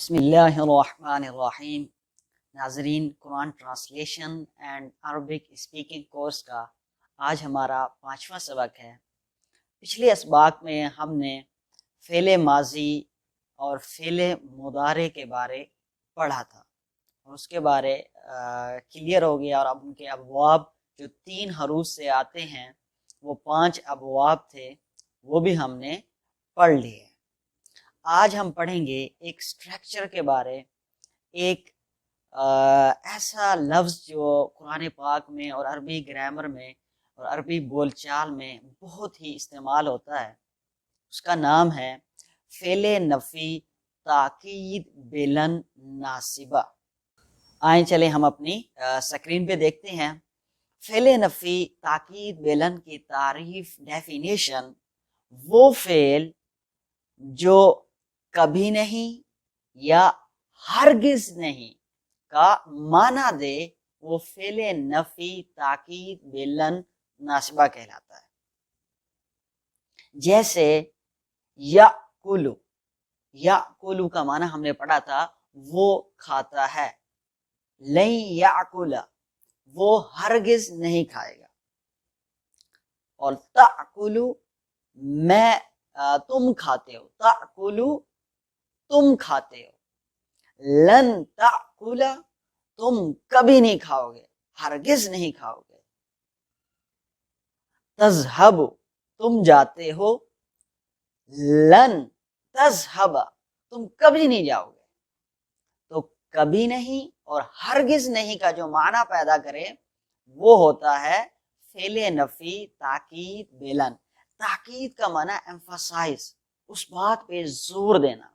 بسم اللہ الرحمن الرحیم۔ ناظرین، قرآن translation and Arabic speaking course کا آج ہمارا 5واں سبق ہے۔ پچھلے اسباق میں ہم نے فعل ماضی اور فعل مضارع کے بارے پڑھا تھا اور اس کے بارے کلیئر ہو گیا، اور اب ان کے ابواب جو 3 حروف سے آتے ہیں وہ 5 ابواب تھے، وہ بھی ہم نے پڑھ لیے۔ آج ہم پڑھیں گے ایک سٹرکچر کے بارے، ایک ایسا لفظ جو قرآن پاک میں اور عربی گرامر میں اور عربی بول چال میں بہت ہی استعمال ہوتا ہے۔ اس کا نام ہے فعل نفی تاکید بلن ناصبہ۔ آئیں چلیں ہم اپنی سکرین پہ دیکھتے ہیں۔ فعل نفی تاکید بلن کی تعریف، ڈیفینیشن: وہ فعل جو کبھی نہیں یا ہرگز نہیں کا معنی دے، وہ فعل نفی تاکید بلن ناصبہ کہلاتا ہے۔ جیسے یأکلو، یأکلو کا معنی ہم نے پڑھا تھا وہ کھاتا ہے، لن یأکل وہ ہرگز نہیں کھائے گا، اور تأکلو میں تم کھاتے ہو، تأکلو تم کھاتے ہو، لن تأکل تم کبھی نہیں کھاؤ گے، ہرگز نہیں کھاؤ گے، تذهب تم جاتے ہو، لن تذهب تم کبھی نہیں جاؤ گے۔ تو کبھی نہیں اور ہرگز نہیں کا جو معنی پیدا کرے وہ ہوتا ہے فعل نفی تاکید بلن۔ تاکید کا معنی ایمفاسائز، اس بات پہ زور دینا،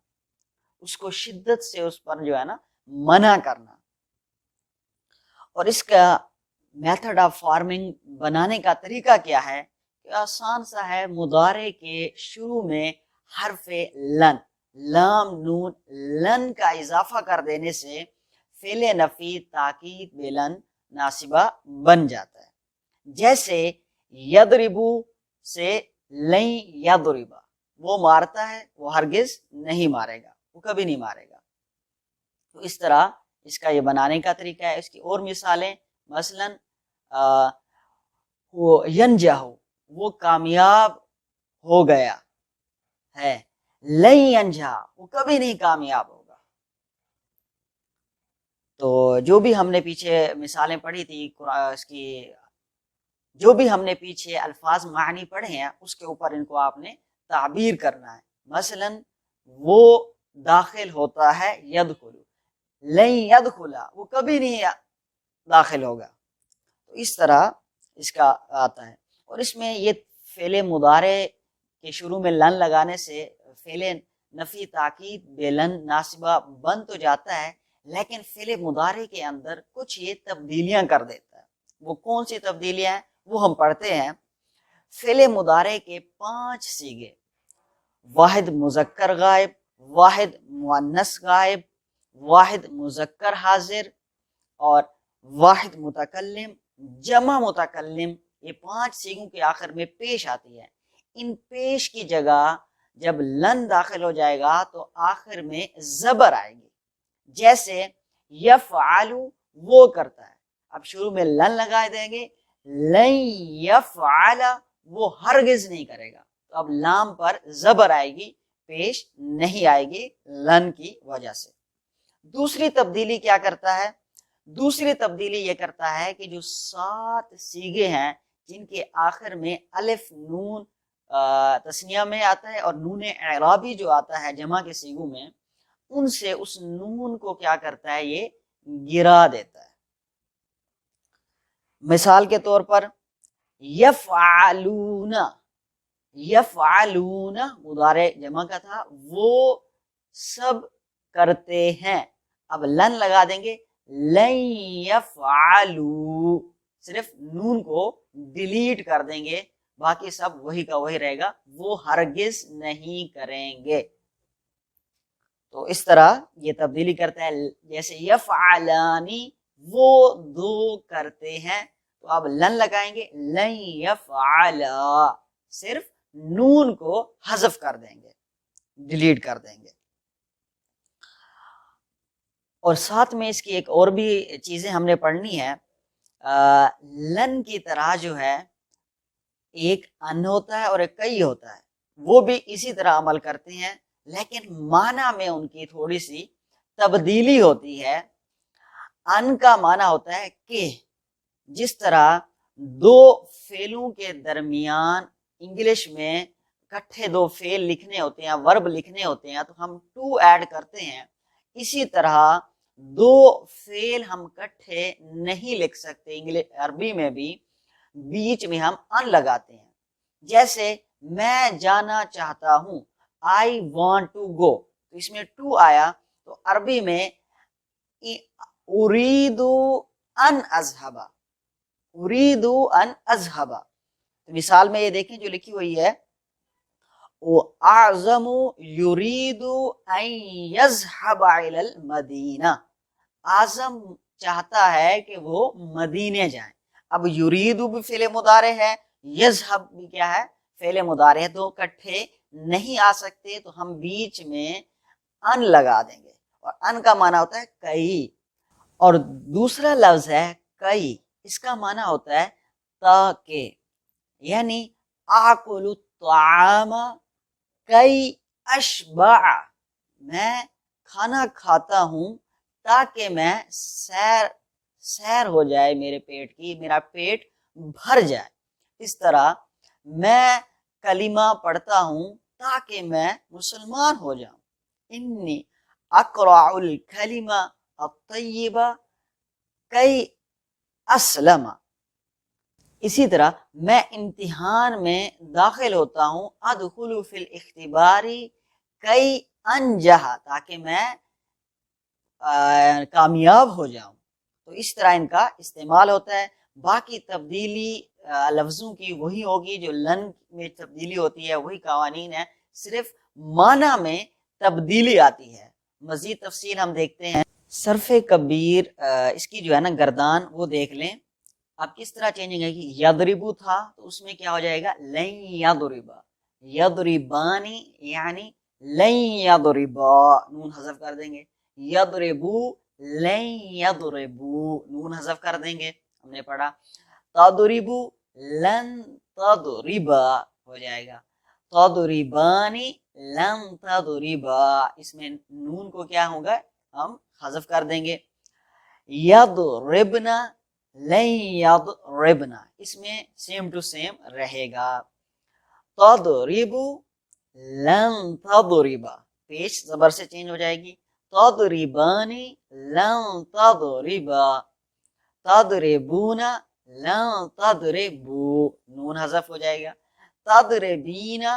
اس کو شدت سے اس پر جو ہے نا منع کرنا۔ اور اس کا میتھڈ آف فارمنگ بنانے کا طریقہ کیا ہے کہ آسان سا ہے۔ مضارع کے شروع میں حرف لن، لام نون، لن کا اضافہ کر دینے سے فعل نفی تاکید بلن ناصبہ بن جاتا ہے۔ جیسے یضربو سے لن یضربا، وہ مارتا ہے، وہ ہرگز نہیں مارے گا، وہ کبھی نہیں مارے گا۔ تو اس طرح اس کا یہ بنانے کا طریقہ ہے۔ اس کی اور مثالیں، مثلاً ینجح وہ کامیاب ہو گیا ہے، لن ینجح وہ کبھی نہیں کامیاب ہوگا۔ تو جو بھی ہم نے پیچھے مثالیں پڑھی تھی، اس کی جو بھی ہم نے پیچھے الفاظ معنی پڑھے ہیں اس کے اوپر ان کو آپ نے تعبیر کرنا ہے۔ مثلا وہ داخل ہوتا ہے، یدخل، لن یدخل وہ کبھی نہیں داخل ہوگا۔ تو اس طرح اس کا آتا ہے۔ اور اس میں یہ فعل مضارع کے شروع میں لن لگانے سے فعل نفی تاکید بلن ناصبہ بن تو جاتا ہے، لیکن فعل مضارع کے اندر کچھ یہ تبدیلیاں کر دیتا ہے۔ وہ کون سی تبدیلیاں ہیں وہ ہم پڑھتے ہیں۔ فعل مضارع کے 5 صیغے: واحد مذکر غائب، واحد مؤنث غائب، واحد مذکر حاضر اور واحد متکلم، جمع متکلم، یہ 5 صیغوں کے آخر میں پیش آتی ہے۔ ان پیش کی جگہ جب لن داخل ہو جائے گا تو آخر میں زبر آئے گی۔ جیسے یفعل وہ کرتا ہے، اب شروع میں لن لگائے دیں گے، لن یفعل وہ ہرگز نہیں کرے گا، تو اب لام پر زبر آئے گی، پیش نہیں آئے گی لن کی وجہ سے۔ دوسری تبدیلی کیا کرتا ہے؟ دوسری تبدیلی یہ کرتا ہے کہ جو 7 صیغے ہیں جن کے آخر میں الف نون تثنیہ میں آتا ہے اور نون اعرابی جو آتا ہے جمع کے صیغوں میں، ان سے اس نون کو کیا کرتا ہے، یہ گرا دیتا ہے۔ مثال کے طور پر یفعلون، یفعلون مضارع جمع کا تھا، وہ سب کرتے ہیں، اب لن لگا دیں گے، لن یفعلوا، صرف نون کو ڈیلیٹ کر دیں گے، باقی سب وہی کا وہی رہے گا، وہ ہرگز نہیں کریں گے۔ تو اس طرح یہ تبدیلی کرتا ہے۔ جیسے یفعلانی وہ 2 کرتے ہیں، تو اب لن لگائیں گے، لن یفعلا، صرف نون کو حذف کر دیں گے، ڈیلیٹ کر دیں گے۔ اور ساتھ میں اس کی ایک اور بھی چیزیں ہم نے پڑھنی ہے، لن کی طرح جو ہے ایک ان ہوتا ہے اور ایک کئی ہوتا ہے، وہ بھی اسی طرح عمل کرتے ہیں، لیکن معنی میں ان کی تھوڑی سی تبدیلی ہوتی ہے۔ ان کا معنی ہوتا ہے کہ، جس طرح دو فعلوں کے درمیان انگلش میں کٹھے دو فعل لکھنے ہوتے ہیں، ورب لکھنے ہوتے ہیں، تو ہم ٹو ایڈ کرتے ہیں، اسی طرح دو فعل ہم کٹھے نہیں لکھ سکتے عربی میں بھی، بیچ میں ہم ان لگاتے ہیں۔ جیسے میں جانا چاہتا ہوں، I want to go، تو اس میں ٹو آیا، تو عربی میں اریدو ان اذهب، اریدو ان اذهب، تو مثال میں یہ دیکھیں جو لکھی ہوئی ہے، اعظم یرید ان یذهب الى المدینہ، اعظم چاہتا ہے کہ وہ مدینے جائیں۔ اب یرید بھی فعل مضارع ہے، یذهب بھی کیا ہے، فعل مضارع ہے، تو کٹھے نہیں آ سکتے، تو ہم بیچ میں ان لگا دیں گے، اور ان کا معنی ہوتا ہے کئی۔ اور دوسرا لفظ ہے کئی، اس کا معنی ہوتا ہے تاکہ، یعنی آکل الطعام کئی اشبع، میں کھانا کھاتا ہوں تاکہ میں سیر ہو جائے میرے پیٹ کی، میرا پیٹ بھر جائے۔ اس طرح میں کلمہ پڑھتا ہوں تاکہ میں مسلمان ہو جاؤں، انی اقرع الکلمہ الطیبہ کئی اسلم۔ اسی طرح میں امتحان میں داخل ہوتا ہوں، ادخل فی الاختبار کئی انجح، تاکہ میں کامیاب ہو جاؤں۔ تو اس طرح ان کا استعمال ہوتا ہے۔ باقی تبدیلی لفظوں کی وہی ہوگی جو لن میں تبدیلی ہوتی ہے، وہی قوانین ہے، صرف معنی میں تبدیلی آتی ہے۔ مزید تفصیل ہم دیکھتے ہیں۔ صرف کبیر، اس کی جو ہے نا گردان وہ دیکھ لیں، اب کس طرح چینجنگ ہے کہ یضربو تھا تو اس میں کیا ہو جائے گا، لن یضربا، یضربانی یعنی لن یضربا، نون حذف کر دیں گے، یضربو لن یضربو، نون حذف کر دیں گے، ہم نے پڑھا۔ تضربو لن تضربا ہو جائے گا، تضربانی لن تضربا، اس میں نون کو کیا ہوگا، ہم حذف کر دیں گے۔ یضربنا لن یضربنا، اس میں سیم ٹو سیم رہے گا۔ تضربو لن تضربا، پیش زبر سے چینج ہو جائے گی، تضربانی لن تضربا، تضربونا لن تضربو، نون حذف ہو جائے گا، تضربینا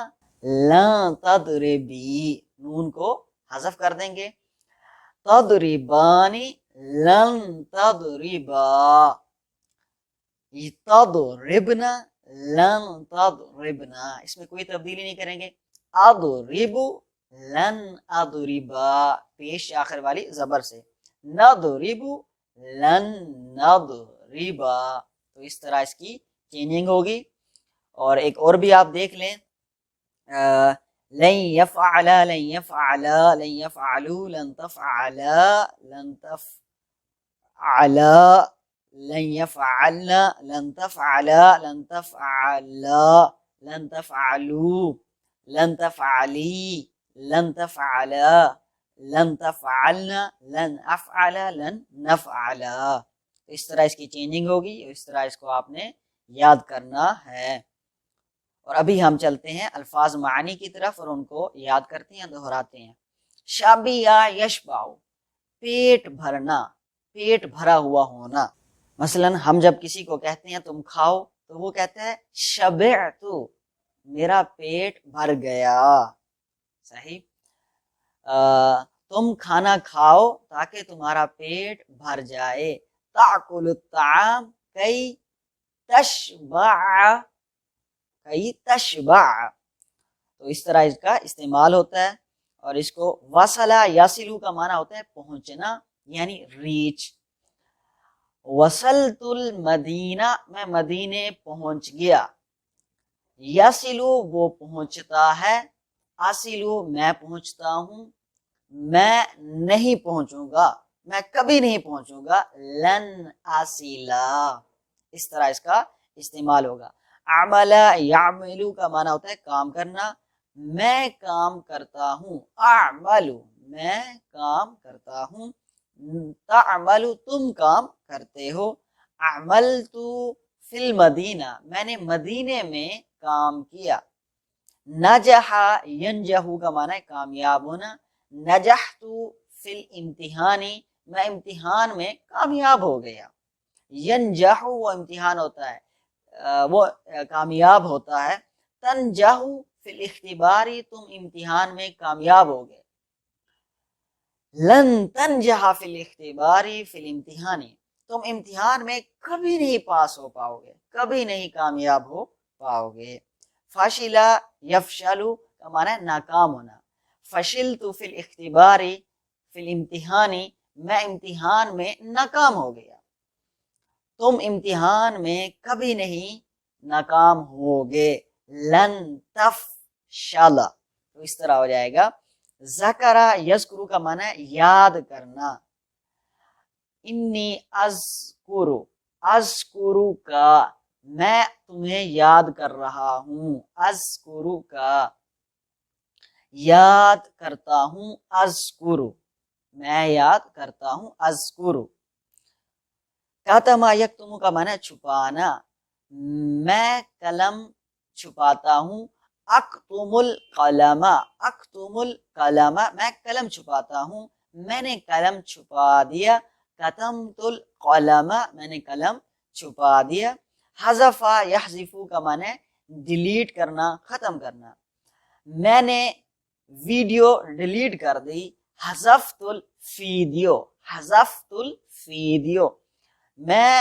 لن تضربی، نون کو حذف کر دیں گے، تضربانی لن تضربا، تضربنا لن تضربنا، اس میں کوئی تبدیلی نہیں کریں گے۔ اضربو لن اضربا، پیش آخر والی زبر سے، نضربو لن نضربا، تو اس طرح اس کی چینجنگ ہوگی۔ اور ایک اور بھی آپ دیکھ لیں، لن يفعل لن يفعل لن يفعلوا لن تفعلا لن تفعلا لن يفعلنا لن تفعلا لن تفعلا لن تفعلوا لن تفعلی لن تفعلا لن تفعلنا لن افعل لن نفعلا، اس طرح اس کی چینجنگ ہوگی، اور اس طرح اس کو آپ نے یاد کرنا ہے۔ اور ابھی ہم چلتے ہیں الفاظ معانی کی طرف اور ان کو یاد کرتے ہیں، دہراتے ہیں۔ شابیہ یشبع، پیٹ بھرنا، پیٹ بھرا ہوا ہونا۔ مثلا ہم جب کسی کو کہتے ہیں تم کھاؤ، تو وہ کہتا ہے شبعت، میرا پیٹ بھر گیا، صحیح۔ تم کھانا کھاؤ تاکہ تمہارا پیٹ بھر جائے، تاکل الطعام کئی تشبع، کئی تشبع، تو اس طرح اس کا استعمال ہوتا ہے۔ اور اس کو وصلہ یصلو کا معنی ہوتا ہے پہنچنا، یعنی ریچ۔ وصلت المدینہ، میں مدینے پہنچ گیا۔ یصلو وہ پہنچتا ہے، اصلو میں پہنچتا ہوں، میں نہیں پہنچوں گا، میں کبھی نہیں پہنچوں گا، لن آسیلا، اس طرح اس کا استعمال ہوگا۔ عمل یعملو کا معنی ہوتا ہے کام کرنا، میں کام کرتا ہوں، اعملو میں کام کرتا ہوں، تعملو تم کام کرتے ہو، عملتو فی المدینہ میں نے مدینے میں کام کیا، نجح ینجح کا معنی ہے کامیاب ہونا، نجحت فی الامتحانی میں امتحان میں کامیاب ہو گیا، ینجح وہ امتحان ہوتا ہے وہ کامیاب ہوتا ہے، تنجح فی الاختباری تم امتحان میں کامیاب ہو گئے، لن تنجح فی الاختباری فی الامتحانی تم امتحان میں کبھی نہیں پاس ہو پاؤ گے، کبھی نہیں کامیاب ہو پاؤ گے۔ فاشلہ یفشلو کا معنی ہے ناکام ہونا، فشلت فی الاختباری فی الامتحانی میں امتحان میں ناکام ہو گیا، تم امتحان میں کبھی نہیں ناکام ہوگے، لن تفشل تو اس طرح ہو جائے گا۔ ذکرہ یذکرو کا معنی ہے یاد کرنا، انی اذکرو اذکرو کا میں تمہیں یاد کر رہا ہوں، اذکرو کا یاد کرتا ہوں، اذکرو میں یاد کرتا ہوں، اذکرو۔ کاتما یکتمو کا معنی ہے چھپانا، میں قلم چھپاتا ہوں، اکتم القلم اکتم القلم میں قلم چھپاتا ہوں، میں نے قلم چھپا دیا، کتمت القلم میں نے قلم چھپا دیا۔ حذف یحذف کا معنی ہے ڈیلیٹ کرنا، ختم کرنا، میں نے ویڈیو ڈیلیٹ کر دی، حذفت الفیڈیو حذفت الفیڈیو میں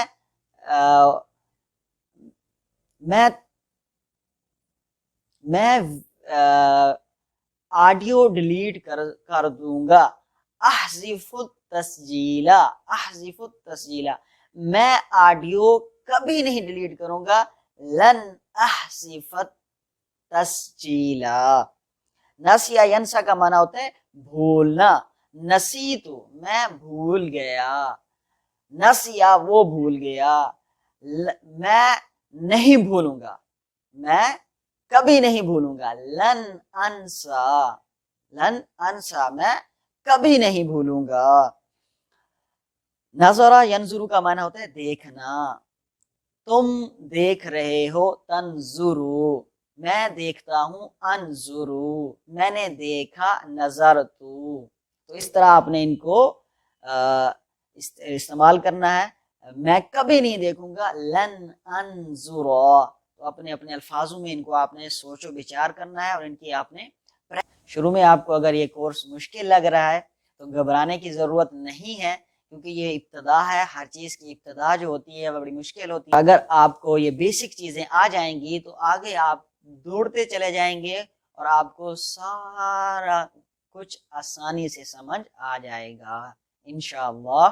آڈیو ڈیلیٹ کر دوں گا، احذف التسجیل احذف التسجیل میں آڈیو کبھی نہیں ڈیلیٹ کروں گا، لن احذف التسجیل۔ نسیا ینسا کا معنی ہوتا ہے بھولنا، نسیتو میں بھول گیا، نسیا وہ بھول گیا، میں نہیں بھولوں گا، میں کبھی نہیں بھولوں گا، لن انسا لن انسا میں کبھی نہیں بھولوں گا۔ نظرہ ینظرو کا معنی ہوتا ہے دیکھنا، تم دیکھ رہے ہو، تنظرو میں دیکھتا ہوں، انظرو میں نے دیکھا، نظرتو تو اس طرح آپ نے ان کو استعمال کرنا ہے۔ میں کبھی نہیں دیکھوں گا، لن انظر تو اپنے اپنے الفاظوں میں ان کو آپ نے سوچ و بچار کرنا ہے اور ان کی آپ نے شروع میں آپ کو اگر یہ کورس مشکل لگ رہا ہے تو گھبرانے کی ضرورت نہیں ہے، کیونکہ یہ ابتدا ہے، ہر چیز کی ابتدا جو ہوتی ہے وہ بڑی مشکل ہوتی ہے۔ اگر آپ کو یہ بیسک چیزیں آ جائیں گی تو آگے آپ دوڑتے چلے جائیں گے اور آپ کو سارا کچھ آسانی سے سمجھ آ جائے گا انشاءاللہ۔